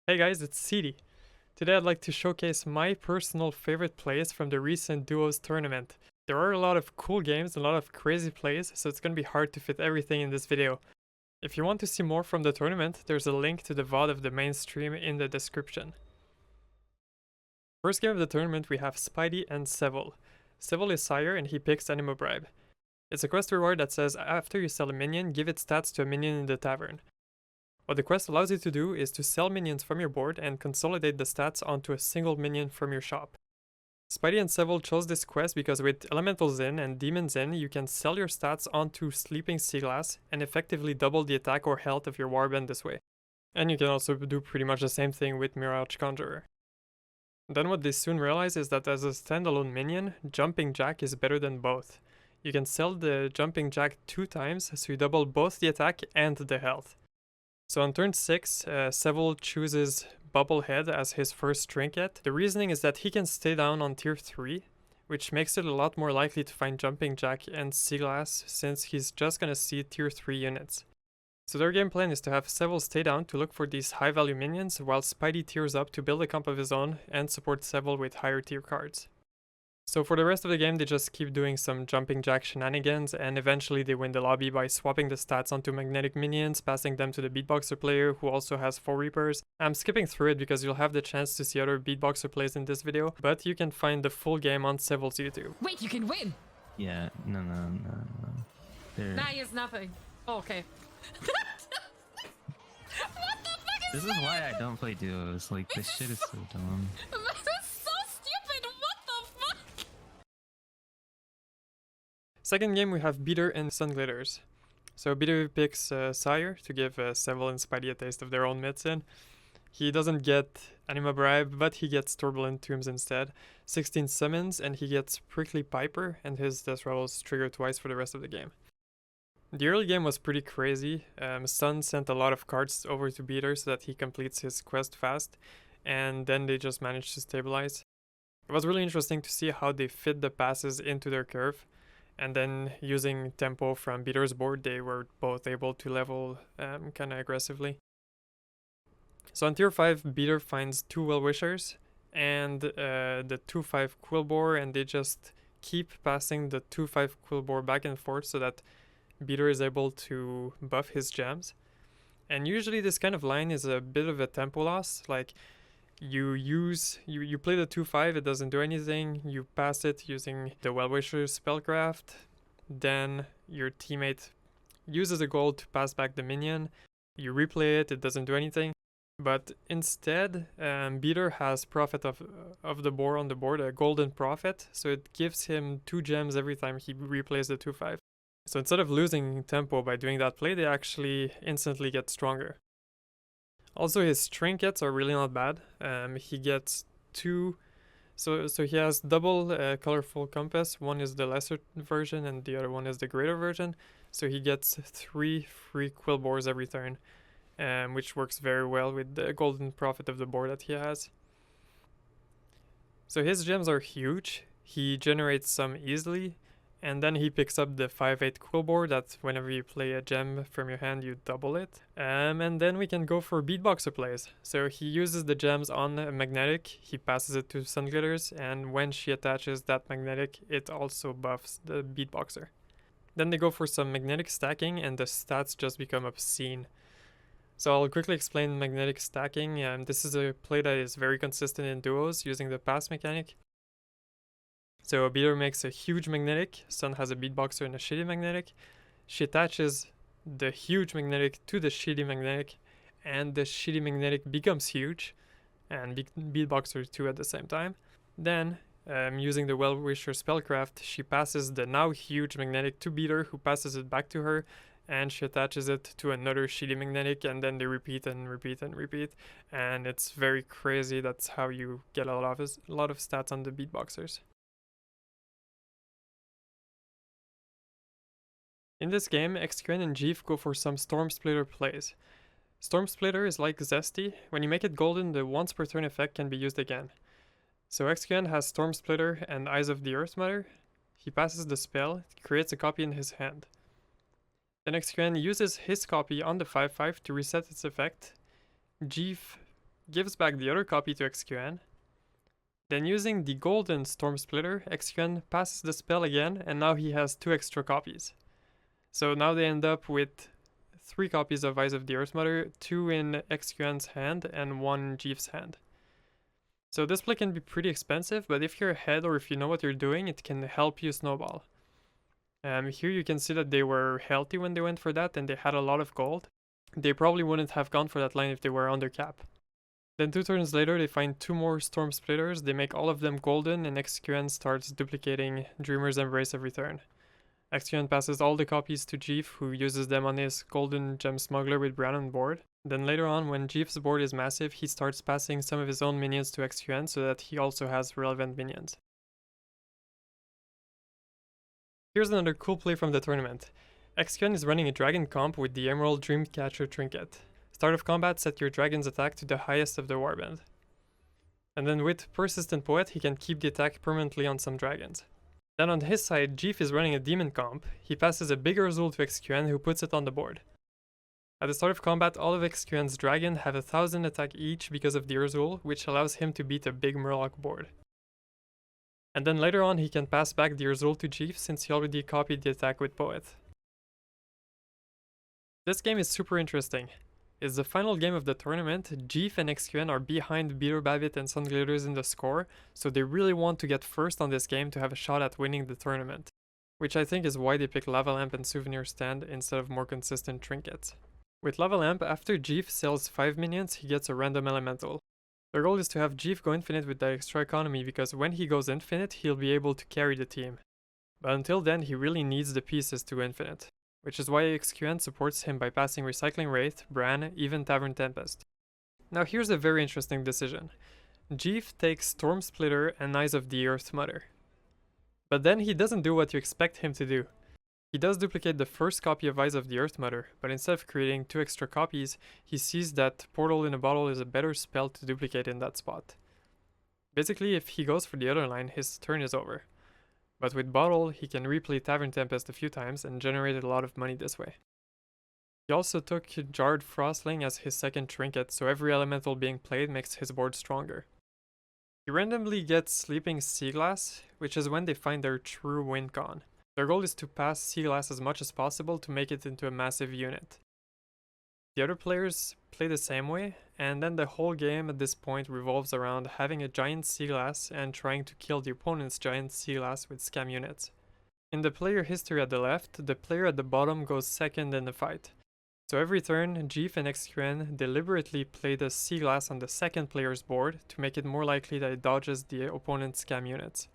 Hey guys, it's CD. Today I'd like to showcase my personal favorite plays from the recent Duos tournament. There are a lot of cool games and a lot of crazy plays, so it's gonna be hard to fit everything in this video. If you want to see more from the tournament, there's a link to the VOD of the main stream in the description. First game of the tournament we have Spidey and Seville. Seville is Sire and he picks Animo Bribe. It's a quest reward that says after you sell a minion, give its stats to a minion in the tavern. What the quest allows you to do is to sell minions from your board and consolidate the stats onto a single minion from your shop. Spidey and Seville chose this quest because with Elementals in and Demons in, you can sell your stats onto Sleeping Seaglass and effectively double the attack or health of your Warband this way. And you can also do pretty much the same thing with Mirage Conjurer. Then what they soon realize is that as a standalone minion, Jumping Jack is better than both. You can sell the Jumping Jack 2 times, so you double both the attack and the health. So on turn 6, Seville chooses Bubblehead as his first trinket. The reasoning is that he can stay down on tier 3, which makes it a lot more likely to find Jumping Jack and Seaglass since he's just gonna see tier 3 units. So their game plan is to have Seville stay down to look for these high value minions while Spidey tiers up to build a comp of his own and support Seville with higher tier cards. So for the rest of the game, they just keep doing some Jumping Jack shenanigans, and eventually they win the lobby by swapping the stats onto magnetic minions, passing them to the Beatboxer player who also has 4 Reapers. I'm skipping through it because you'll have the chance to see other Beatboxer plays in this video, but you can find the full game on Seville's YouTube. Wait, you can win! Yeah, no. Nah, he has nothing. Oh, okay. What the fuck is This is why I don't play duos. Like, this shit is so dumb. That's so stupid! What the fuck? Second game we have Beater and Sunglitters. So Beater picks Sire to give Seville and Spidey a taste of their own medicine. He doesn't get Anima Bribe, but he gets Turbulent Tombs instead. 16 summons, and he gets Prickly Piper, and his Death Rattles trigger twice for the rest of the game. The early game was pretty crazy. Sun sent a lot of cards over to Beater so that he completes his quest fast, and then they just managed to stabilize. It was really interesting to see how they fit the passes into their curve, and then using tempo from Beater's board, they were both able to level kind of aggressively. So on tier 5, Beater finds 2 Well-Wishers and the 2-5 Quillbore, and they just keep passing the 2-5 Quillbore back and forth so that Beater is able to buff his gems. And usually this kind of line is a bit of a tempo loss, like you play the 2-5, it doesn't do anything, you pass it using the Well-Wisher Spellcraft, then your teammate uses a gold to pass back the minion, you replay it, it doesn't do anything. But instead, Beater has Prophet of the Boar on the board, a golden Prophet, so it gives him 2 gems every time he replays the 2-5. So instead of losing tempo by doing that play, they actually instantly get stronger. Also, his trinkets are really not bad. He gets 2, so he has double colorful compass. One is the lesser version and the other one is the greater version. So he gets 3 free Quillbores every turn. Which works very well with the golden Prophet of the board that he has. So his gems are huge, he generates some easily, and then he picks up the 5-8 Quillbore that whenever you play a gem from your hand you double it. And then we can go for Beatboxer plays. So he uses the gems on a magnetic, he passes it to Sunglitters, and when she attaches that magnetic it also buffs the Beatboxer. Then they go for some magnetic stacking and the stats just become obscene. So I'll quickly explain magnetic stacking. This is a play that is very consistent in duos using the pass mechanic. So a Beater makes a huge magnetic, Sun has a Beatboxer and a shitty magnetic. She attaches the huge magnetic to the shitty magnetic, and the shitty magnetic becomes huge, and Beatboxer too at the same time. Then, using the Well-Wisher Spellcraft, she passes the now huge magnetic to Beater, who passes it back to her, and she attaches it to another shitty magnetic, and then they repeat and repeat and repeat, and it's very crazy. That's how you get a lot of stats on the Beatboxers. In this game, XQN and Jeef go for some Storm Splitter plays. Storm Splitter is like Zesty. When you make it golden, the once per turn effect can be used again. So XQN has Storm Splitter and Eyes of the Earth Mother. He passes the spell, creates a copy in his hand. Then XQN uses his copy on the 5-5 to reset its effect. Jeef gives back the other copy to XQN. Then using the golden Storm Splitter, XQN passes the spell again, and now he has 2 extra copies. So now they end up with 3 copies of Eyes of the Earth Mother, 2 in XQN's hand and 1 in Jeeves' hand. So this play can be pretty expensive, but if you're ahead or if you know what you're doing, it can help you snowball. Here you can see that they were healthy when they went for that and they had a lot of gold. They probably wouldn't have gone for that line if they were under cap. Then 2 turns later they find 2 more Storm Splitters, they make all of them golden and XQN starts duplicating Dreamer's Embrace every turn. XQN passes all the copies to Jeef, who uses them on his Golden Gem Smuggler with Bran on board. Then later on, when Jeef's board is massive, he starts passing some of his own minions to XQN so that he also has relevant minions. Here's another cool play from the tournament. XQN is running a dragon comp with the Emerald Dreamcatcher trinket. Start of combat, set your dragon's attack to the highest of the warband. And then with Persistent Poet, he can keep the attack permanently on some dragons. Then on his side, Jeef is running a demon comp. He passes a big Urzul to XQN, who puts it on the board. At the start of combat, all of XQN's dragon have 1000 attack each because of the Urzul, which allows him to beat a big Murloc board. And then later on, he can pass back the Urzul to Jeef since he already copied the attack with Poet. This game is super interesting. It's the final game of the tournament. Jeef and XQN are behind Beater Babbitt and Sunglitters in the score, so they really want to get first on this game to have a shot at winning the tournament, which I think is why they pick Lava Lamp and Souvenir Stand instead of more consistent trinkets. With Lava Lamp, after Jeef sells 5 minions, he gets a random elemental. Their goal is to have Jeef go infinite with that extra economy because when he goes infinite, he'll be able to carry the team. But until then, he really needs the pieces to infinite, which is why XQN supports him by passing Recycling Wraith, Bran, even Tavern Tempest. Now here's a very interesting decision. Jeef takes Storm Splitter and Eyes of the Earth Mother. But then he doesn't do what you expect him to do. He does duplicate the first copy of Eyes of the Earth Mother, but instead of creating 2 extra copies, he sees that Portal in a Bottle is a better spell to duplicate in that spot. Basically, if he goes for the other line, his turn is over. But with Bottle, he can replay Tavern Tempest a few times and generated a lot of money this way. He also took Jarred Frostling as his second trinket, so every elemental being played makes his board stronger. He randomly gets Sleeping Seaglass, which is when they find their true win con. Their goal is to pass Seaglass as much as possible to make it into a massive unit. The other players play the same way, and then the whole game at this point revolves around having a giant Seaglass and trying to kill the opponent's giant Seaglass with scam units. In the player history at the left, the player at the bottom goes second in the fight. So every turn, Jeef and XQN deliberately play the Seaglass on the second player's board to make it more likely that it dodges the opponent's scam units.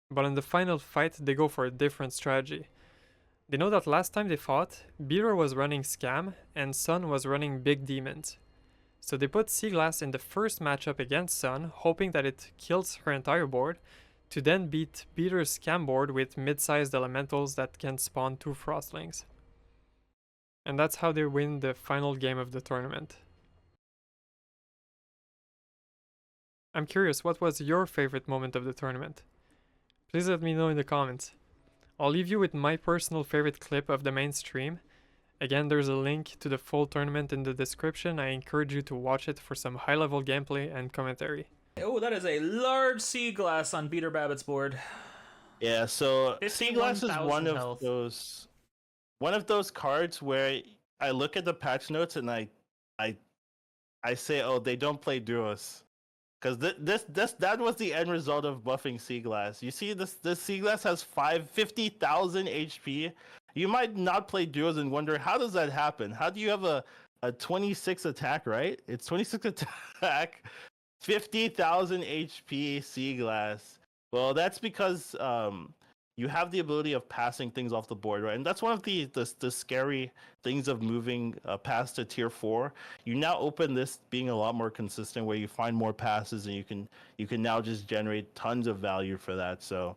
But in the final fight, they go for a different strategy. They know that last time they fought, Beater was running Scam and Sun was running Big Demons. So they put Seaglass in the first matchup against Sun, hoping that it kills her entire board, to then beat Beater's Scam board with mid-sized elementals that can spawn 2 Frostlings. And that's how they win the final game of the tournament. I'm curious, what was your favorite moment of the tournament? Please let me know in the comments. I'll leave you with my personal favorite clip of the main stream. Again, there's a link to the full tournament in the description. I encourage you to watch it for some high-level gameplay and commentary. Oh, that is a large Seaglass on Beater Babbitt's board. Yeah, so 51,000 Seaglass is one of health. those cards where I look at the patch notes and I say, oh, they don't play duos. Because that was the end result of buffing Seaglass. You see, this Seaglass has 50,000 HP. You might not play duos and wonder, how does that happen? How do you have a 26 attack, right? It's 26 attack, 50,000 HP Seaglass. Well, that's because you have the ability of passing things off the board, right? And that's one of the scary things of moving past to tier 4. You now open this being a lot more consistent, where you find more passes and you can now just generate tons of value for that. So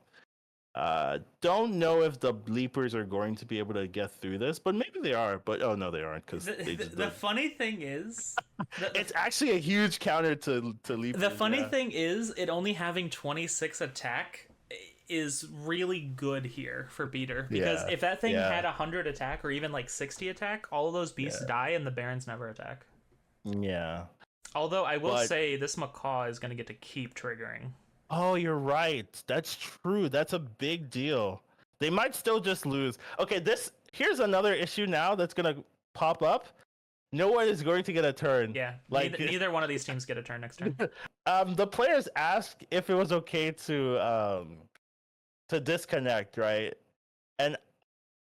don't know if the Leapers are going to be able to get through this, but maybe they are. But oh no, they aren't, because the funny thing is, it's actually a huge counter to Leapers. The funny thing is, it only having 26 attack is really good here for Beater, because if that thing had 100 attack or even like 60 attack, all of those beasts die and the Barons never attack. Yeah. Although I will But- say this macaw is going to get to keep triggering. Oh, you're right. That's true. That's a big deal. They might still just lose. Okay, here's another issue now that's gonna pop up. No one is going to get a turn. Yeah, Like- neither one of these teams get a turn next turn. The players asked if it was okay to disconnect, right? And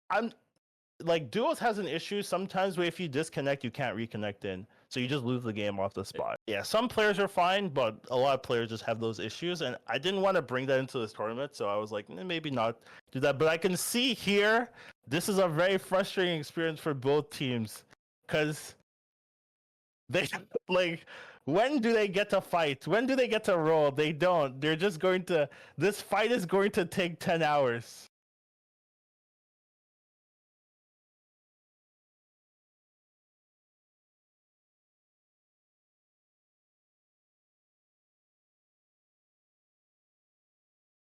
I'm like, duos has an issue sometimes where if you disconnect, you can't reconnect in, so you just lose the game off the spot. Yeah, some players are fine, but a lot of players just have those issues, and I didn't want to bring that into this tournament, so I was like, maybe not do that. But I can see here, this is a very frustrating experience for both teams, because they like. When do they get to fight? When do they get to roll? They don't. They're just going to. This fight is going to take 10 hours.